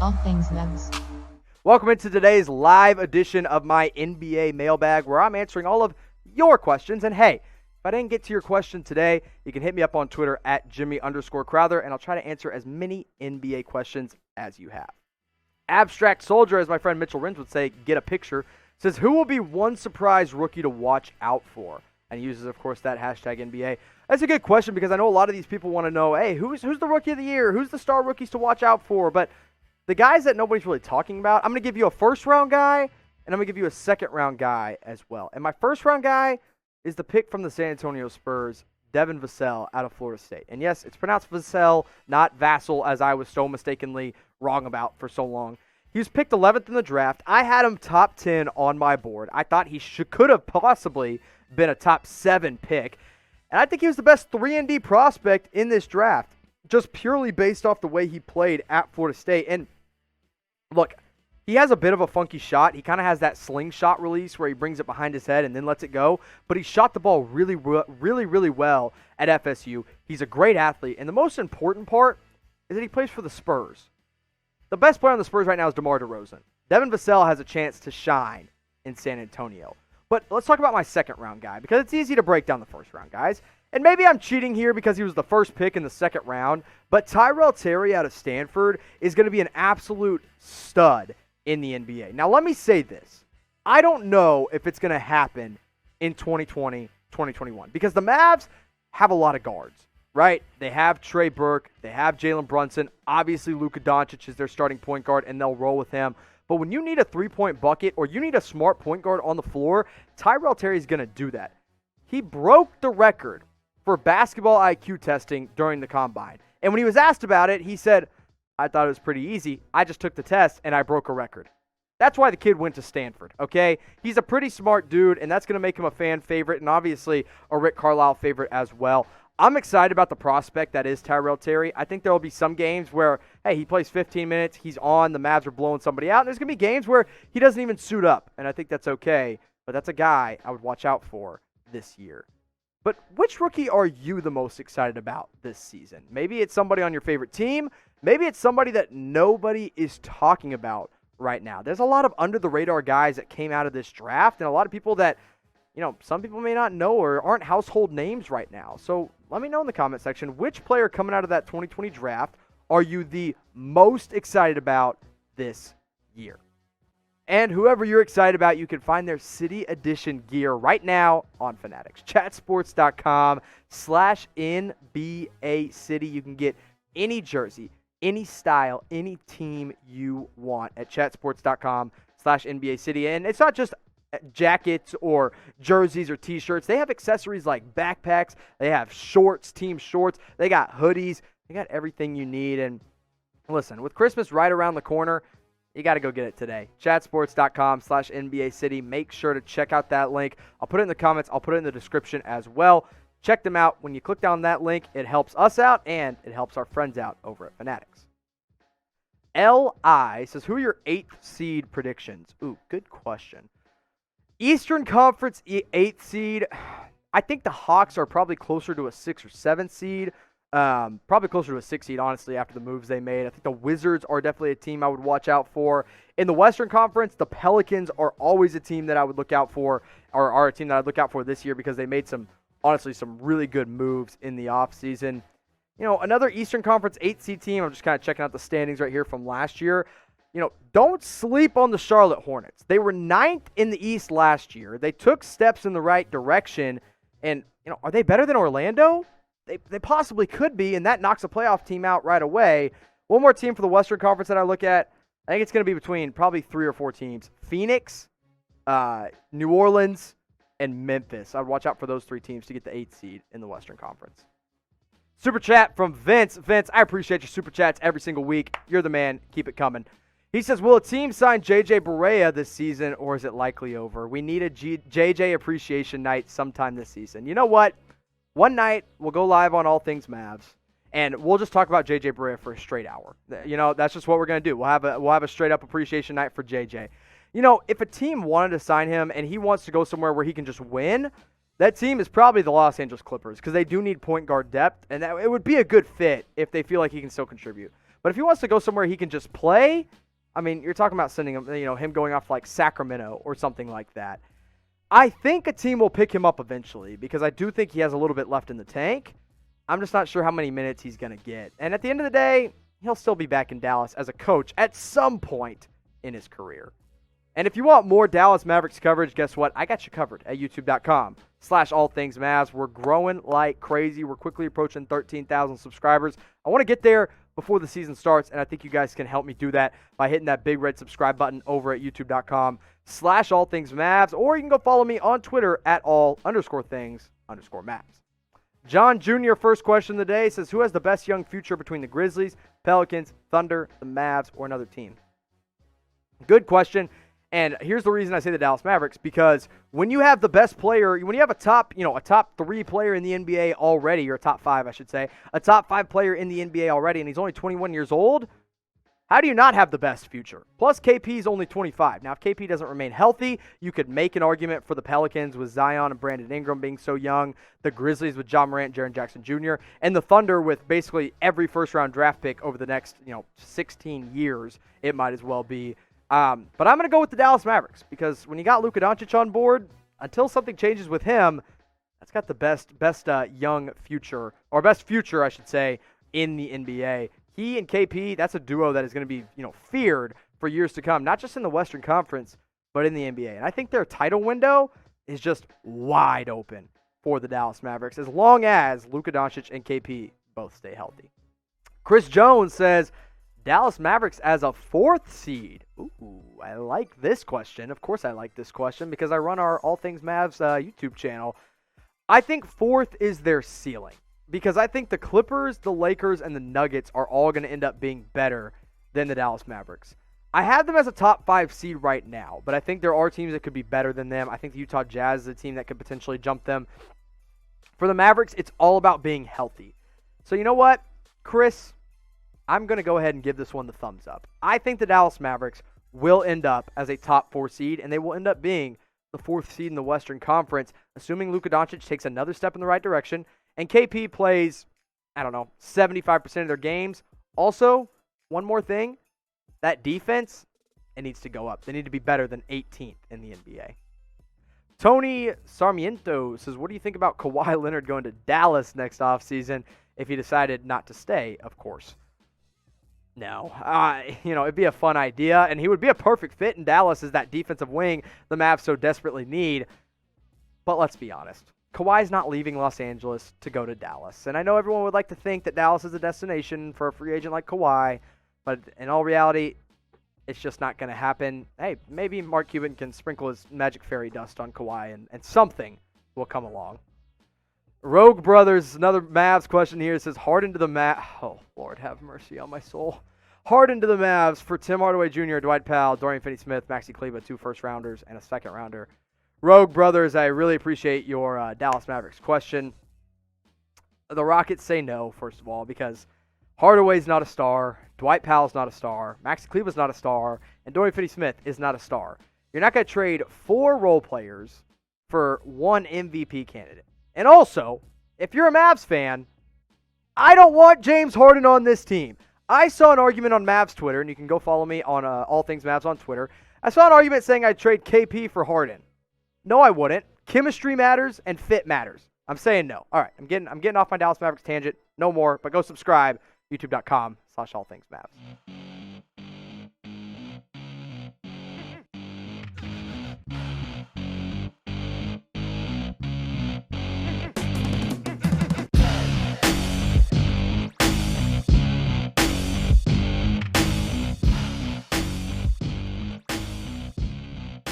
All things Mavs. Welcome into today's live edition of my NBA Mailbag, where I'm answering all of your questions. And hey, if I didn't get to your question today, you can hit me up on Twitter at Jimmy_Crowther, and I'll try to answer as many NBA questions as you have. Abstract Soldier, as my friend Mitchell Rins would say, get a picture, says, who will be one surprise rookie to watch out for? And he uses, of course, that hashtag NBA. That's a good question because I know a lot of these people want to know, hey, who's the rookie of the year? Who's the star rookies to watch out for? But the guys that nobody's really talking about, I'm going to give you a first-round guy, and I'm going to give you a second-round guy as well. And my first-round guy is the pick from the San Antonio Spurs, Devin Vassell out of Florida State. And yes, it's pronounced Vassell, not Vassell, as I was so mistakenly wrong about for so long. He was picked 11th in the draft. I had him top 10 on my board. I thought he could have possibly been a top 7 pick. And I think he was the best 3-and-D prospect in this draft, just purely based off the way he played at Florida State. And look, he has a bit of a funky shot. He kind of has that slingshot release where he brings it behind his head and then lets it go. But he shot the ball really well at FSU. He's a great athlete. And the most important part is that he plays for the Spurs. The best player on the Spurs right now is DeMar DeRozan. Devin Vassell has a chance to shine in San Antonio. But let's talk about my second-round guy, because it's easy to break down the first-round guys. And maybe I'm cheating here because he was the first pick in the second round, but Tyrel Terry out of Stanford is going to be an absolute stud in the NBA. Now, let me say this. I don't know if it's going to happen in 2020, 2021, because the Mavs have a lot of guards, right? They have Trey Burke. They have Jalen Brunson. Obviously, Luka Doncic is their starting point guard, and they'll roll with him. But when you need a three-point bucket or you need a smart point guard on the floor, Tyrel Terry is going to do that. He broke the record for basketball IQ testing during the combine. And when he was asked about it, he said, I thought it was pretty easy. I just took the test and I broke a record. That's why the kid went to Stanford, okay? He's a pretty smart dude, and that's going to make him a fan favorite and obviously a Rick Carlisle favorite as well. I'm excited about the prospect that is Tyrel Terry. I think there will be some games where, hey, he plays 15 minutes, he's on, the Mavs are blowing somebody out, and there's going to be games where he doesn't even suit up, and I think that's okay. But that's a guy I would watch out for this year. But which rookie are you the most excited about this season? Maybe it's somebody on your favorite team. Maybe it's somebody that nobody is talking about right now. There's a lot of under-the-radar guys that came out of this draft, and a lot of people that, some people may not know or aren't household names right now. So let me know in the comment section, which player coming out of that 2020 draft are you the most excited about this year? And whoever you're excited about, you can find their City Edition gear right now on Fanatics. Chatsports.com/NBA City. You can get any jersey, any style, any team you want at chatsports.com/NBA City. And it's not just jackets or jerseys or t-shirts. They have accessories like backpacks. They have shorts, team shorts. They got hoodies. They got everything you need. And listen, with Christmas right around the corner, you got to go get it today. Chatsports.com/NBA City. Make sure to check out that link. I'll put it in the comments. I'll put it in the description as well. Check them out. When you click down that link, it helps us out and it helps our friends out over at Fanatics. L.I. says, who are your 8th seed predictions? Ooh, good question. Eastern Conference 8th seed. I think the Hawks are probably closer to a 6 or 7 seed. Probably closer to a 6 seed, honestly, after the moves they made. I think the Wizards are definitely a team I would watch out for. In the Western Conference, the Pelicans are always a team that I would look out for, or are a team that I'd look out for this year because they made some really good moves in the offseason. Another Eastern Conference 8 seed team, I'm just kind of checking out the standings right here from last year. Don't sleep on the Charlotte Hornets. They were 9th in the East last year. They took steps in the right direction. And, are they better than Orlando? They possibly could be, and that knocks a playoff team out right away. One more team for the Western Conference that I look at, I think it's going to be between probably 3 or 4 teams. Phoenix, New Orleans, and Memphis. I'd watch out for those 3 teams to get the 8th seed in the Western Conference. Super chat from Vince. Vince, I appreciate your super chats every single week. You're the man. Keep it coming. He says, will a team sign JJ Barea this season, or is it likely over? We need a JJ appreciation night sometime this season. You know what? One night, we'll go live on All Things Mavs, and we'll just talk about JJ Barea for a straight hour. That's just what we're going to do. We'll have a straight-up appreciation night for JJ. If a team wanted to sign him and he wants to go somewhere where he can just win, that team is probably the Los Angeles Clippers because they do need point guard depth, and it would be a good fit if they feel like he can still contribute. But if he wants to go somewhere he can just play, I mean, you're talking about sending him, him going off like Sacramento or something like that. I think a team will pick him up eventually because I do think he has a little bit left in the tank. I'm just not sure how many minutes he's going to get. And at the end of the day, he'll still be back in Dallas as a coach at some point in his career. And if you want more Dallas Mavericks coverage, guess what? I got you covered at youtube.com/allthingsmavs. We're growing like crazy. We're quickly approaching 13,000 subscribers. I want to get there before the season starts, and I think you guys can help me do that by hitting that big red subscribe button over at youtube.com/allthingsmavs, or you can go follow me on Twitter at all_things_Mavs. John Jr., first question of the day, says, who has the best young future between the Grizzlies, Pelicans, Thunder, the Mavs, or another team? Good question. And here's the reason I say the Dallas Mavericks, because when you have the best player, when you have a top 3 player in the NBA already, or a top 5, I should say, a top 5 player in the NBA already, and he's only 21 years old, how do you not have the best future? Plus, KP is only 25. Now, if KP doesn't remain healthy, you could make an argument for the Pelicans with Zion and Brandon Ingram being so young, the Grizzlies with John Morant, Jaren Jackson Jr., and the Thunder with basically every first-round draft pick over the next 16 years, it might as well be. But I'm going to go with the Dallas Mavericks because when you got Luka Doncic on board, until something changes with him, that's got the best young future, or best future, I should say, in the NBA. He and KP, that's a duo that is going to be, feared for years to come, not just in the Western Conference, but in the NBA. And I think their title window is just wide open for the Dallas Mavericks as long as Luka Doncic and KP both stay healthy. Chris Jones says, Dallas Mavericks as a 4th seed. Ooh, I like this question. Of course I like this question because I run our All Things Mavs YouTube channel. I think 4th is their ceiling because I think the Clippers, the Lakers, and the Nuggets are all going to end up being better than the Dallas Mavericks. I have them as a top 5 seed right now, but I think there are teams that could be better than them. I think the Utah Jazz is a team that could potentially jump them. For the Mavericks, it's all about being healthy. So you know what, Chris? I'm going to go ahead and give this one the thumbs up. I think the Dallas Mavericks will end up as a top 4 seed, and they will end up being the 4th seed in the Western Conference, assuming Luka Doncic takes another step in the right direction, and KP plays, 75% of their games. Also, one more thing, that defense, it needs to go up. They need to be better than 18th in the NBA. Tony Sarmiento says, what do you think about Kawhi Leonard going to Dallas next offseason if he decided not to stay, of course? No. It'd be a fun idea, and he would be a perfect fit in Dallas as that defensive wing the Mavs so desperately need. But let's be honest. Kawhi's not leaving Los Angeles to go to Dallas. And I know everyone would like to think that Dallas is a destination for a free agent like Kawhi, but in all reality, it's just not going to happen. Hey, maybe Mark Cuban can sprinkle his magic fairy dust on Kawhi, and something will come along. Rogue Brothers, another Mavs question here. It says, Harden to the Mavs. Oh, Lord, have mercy on my soul. Harden to the Mavs for Tim Hardaway Jr., Dwight Powell, Dorian Finney-Smith, Maxi Kleber, 2 first-rounders, and a second-rounder. Rogue Brothers, I really appreciate your Dallas Mavericks question. The Rockets say no, first of all, because Hardaway's not a star, Dwight Powell's not a star, Maxi Kleber's not a star, and Dorian Finney-Smith is not a star. You're not going to trade 4 role players for 1 MVP candidate. And also, if you're a Mavs fan, I don't want James Harden on this team. I saw an argument on Mavs Twitter, and you can go follow me on All Things Mavs on Twitter. I saw an argument saying I'd trade KP for Harden. No, I wouldn't. Chemistry matters and fit matters. I'm saying no. All right, I'm getting off my Dallas Mavericks tangent. No more, but go subscribe, youtube.com/allthingsmavs.